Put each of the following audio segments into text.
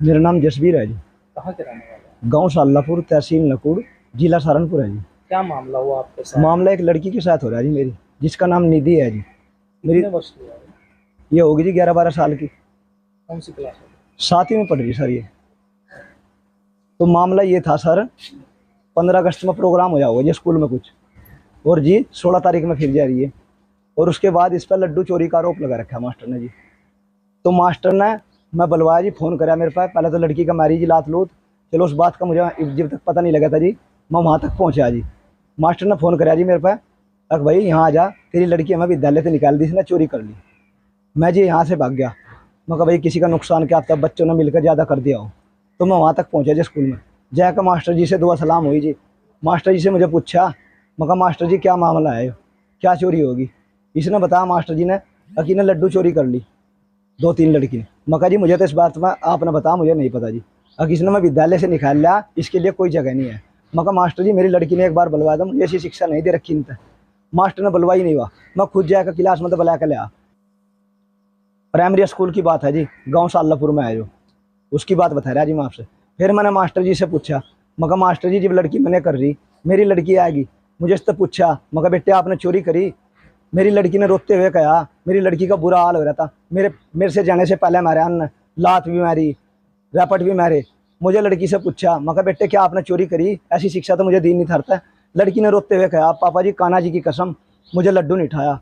मेरा नाम जसवीर है जी। कहाँ के रहने वाले हैं? गांव सालापुर, तहसील नकुड़, जिला सहारनपुर है जी। क्या मामला हुआ आपके साथ? मामला एक लड़की के साथ हो रहा है जी मेरी, जिसका नाम निधि है जी। मेरी कितने वर्ष की है? ये होगी जी 11-12 साल की। कौन सी क्लास है? 7वीं में पढ़ रही है सर ये। तो मामला ये था सर, 15 अगस्त में प्रोग्राम होया होगा जी स्कूल में कुछ, और जी 16 तारीख में फिर जा रही है। और उसके बाद इस पर लड्डू चोरी का आरोप लगा रखा है मास्टर ने जी। तो मास्टर ने मैं बुलवाया जी, फ़ोन कराया मेरे पास। पहले तो लड़की का मारी जी लात लूत, चलो उस बात का मुझे जब तक पता नहीं लगा था जी, मैं वहाँ तक पहुँचा जी। मास्टर ने फ़ोन कराया जी मेरे पास, अक भाई यहाँ आ जा, तेरी लड़की हमें विद्यालय से निकाल दी, इसने चोरी कर ली। मैं जी यहाँ से भाग गया। मैं कहा भाई किसी का नुकसान क्या, तब बच्चों ने मिलकर ज़्यादा कर दिया हो। तो मैं वहाँ तक पहुँचा जी स्कूल में, जाकर मास्टर जी से दुआ सलाम हुई जी। मास्टर जी से मुझे पूछा, मैं कहा मास्टर जी क्या मामला है, क्या चोरी होगी। इसने बताया मास्टर जी ने कि ने लड्डू चोरी कर ली 2-3 लड़की ने। मैं कहा जी मुझे तो इस बात में आपने बताया, मुझे नहीं पता जी। अगर इसने मैं विद्यालय से निकाल लिया, इसके लिए कोई जगह नहीं है। मैं कहा मास्टर जी मेरी लड़की ने एक बार बुलवाया था, मुझे ऐसी शिक्षा नहीं दे रखी इनसे। मास्टर ने बुलवाई नहीं हुआ, मैं खुद जाकर क्लास में तो बुला कर लिया। प्राइमरी स्कूल की बात है जी, गाँव सालापुर में है जो, उसकी बात बता रहा जी मैं आपसे। फिर मैंने मास्टर जी से पूछा, मैं कहा मास्टर जी जब लड़की मैंने कर रही, मेरी लड़की आएगी, मुझे इससे पूछा, मैं कहा बेटे आपने चोरी करी। मेरी लड़की ने रोते हुए कहा, मेरी लड़की का बुरा हाल हो रहा था, मेरे से जाने से पहले मारे अन्न, लात भी मारी, रैपट भी मारे। मुझे लड़की से पूछा, मैं कहा बेटे क्या आपने चोरी करी, ऐसी शिक्षा तो मुझे दी नहीं था। लड़की ने रोते हुए कहा, पापा जी कान्हा जी की कसम मुझे लड्डू नहीं उठाया।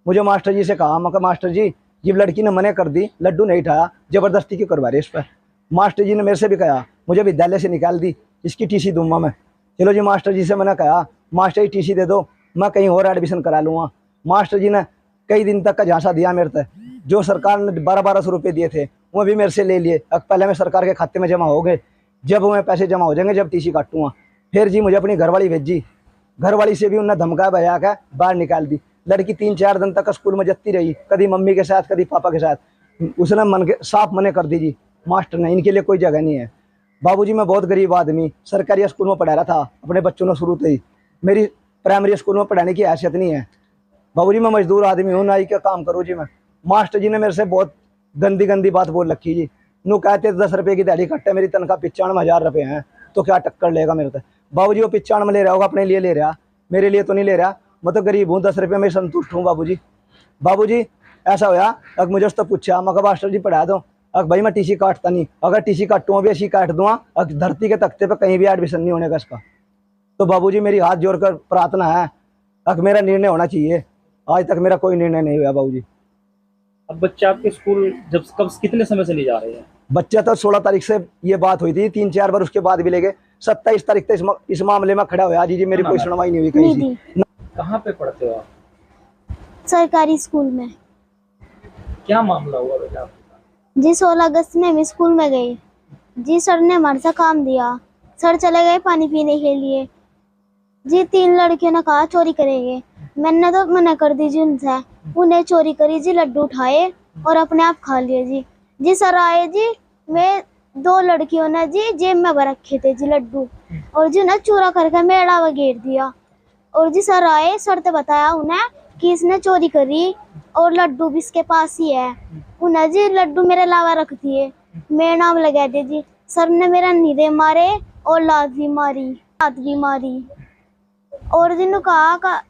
मुझे मास्टर जी से कहा, मैं कहा मास्टर जी जब लड़की ने मने कर दी, लड्डू नहीं उठाया, ज़बरदस्ती क्यों करवा रहे इस पर। मास्टर जी ने मेरे से भी कहा, मुझे विद्यालय से निकाल दी, इसकी टीसी दूंगा मैं। चलो जी मास्टर जी से मैंने कहा, मास्टर जी टीसी दे दो, मैं कहीं और एडमिशन करा लूँगा। मास्टर जी ने कई दिन तक का झांसा दिया मेरे से, जो सरकार ने 1200 रुपये दिए थे वो भी मेरे से ले लिए। अब पहले मैं सरकार के खाते में जमा हो गए, जब मैं पैसे जमा हो जाएंगे जब टीसी काटूंगा। फिर जी मुझे अपनी घरवाली भेजी, घरवाली से भी उन्हें धमका बजा कर बाहर निकाल दी। लड़की 3-4 दिन तक स्कूल में जती रही, कभी मम्मी के साथ कभी पापा के साथ। उसने मन के साफ मने कर दी जी मास्टर ने, इनके लिए कोई जगह नहीं है। बाबूजी मैं बहुत गरीब आदमी, सरकारी स्कूल में पढ़ा रहा था अपने बच्चों ने शुरू से ही, मेरी प्राइमरी स्कूल में पढ़ाने की हैसियत नहीं है। बाबूजी मैं मजदूर आदमी हूँ, नाई का काम करूँ जी मैं। मास्टर जी ने मेरे से बहुत गंदी गंदी बात बोल रखी जी। नू कहते 10 रुपये की दिहाड़ी कट्टे, मेरी तनख्वाह 95,000 रुपये हैं, तो क्या टक्कर लेगा मेरे से। बाबूजी वो 95 में ले रहा होगा, अपने लिए ले रहा, मेरे लिए तो नहीं ले रहा। मैं तो गरीब हूँ, 10 रुपये में संतुष्ट हूँ बाबूजी। बाबूजी ऐसा होया, अगर मुझे उससे पूछा, मैं कहा मास्टर जी पढ़ा दो। अगर भाई मैं टीसी काटता नहीं, अगर टीसी काटूँ भी ऐसी काट दूंगा, अगर धरती के तख्ते पर कहीं भी एडमिशन नहीं होने का इसका। तो बाबूजी मेरी हाथ जोड़कर प्रार्थना है, अगर मेरा निर्णय होना चाहिए। आज तक मेरा कोई निर्णय नहीं हुआ बाबूजी। अब बच्चे आपके स्कूल जब कब कितने समय से नहीं जा रहे हैं? बच्चा तो 16 तारीख से ये बात हुई थी, 3-4 बार उसके बाद भी ले गए। 27 तारीख तक इस मामले में खड़ा हुआ जी मेरी कोई सुनवाई नहीं हुई कहीं से। कहाँ पे पढ़ते हो आप? सरकारी स्कूल में। क्या मामला हुआ बेटा आपके? जी 16 अगस्त में हम स्कूल में गए जी, सर ने हमारे से काम दिया। सर चले गए पानी पीने के लिए जी, 3 लड़कियों ने कहा चोरी करेंगे, मैंने तो मना कर दी जी उनसे। उन्हें चोरी करी जी, लड्डू उठाए और अपने आप खा लिए जी। जी सर आए जी, वे 2 लड़कियों ने जी जेब में भर रखे थे जी लड्डू, और जी उन्हें चूरा करके मेड़ा वगैर दिया। और जी सर आए, सर ने बताया उन्हें कि इसने चोरी करी और लड्डू भी इसके पास ही है। उन्हें जी लड्डू मेरे अलावा रख दिए, मेरा नाम लगा दे जी। सर ने मेरा नीदे मारे और लात भी मारी। और जिन्हों कहा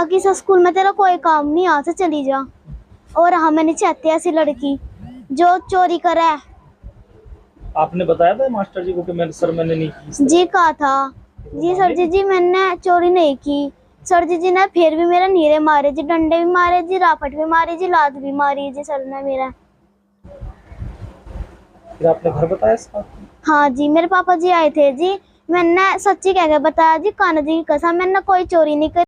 किस स्कूल में तेरा कोई काम नहीं, यहाँ से चली जा। और हमें नहीं चाहते ऐसी लड़की जो चोरी करे। आपने बताया था मास्टर जी को कि मैंने नहीं की? जी कहा था जी सर जी मैंने चोरी नहीं की। सर जी ने फिर भी मेरा नीरे मारे जी, डंडे भी मारे जी, रापट भी मारी जी, लात भी मारी जी सर ने मेरा। फिर आपने घर बताया इस बात को? हाँ जी, मेरे पापा जी आए थे जी, मैंने सच्ची कह के बताया जी, कान्हा जी की कसम मैंने कोई चोरी नहीं करी।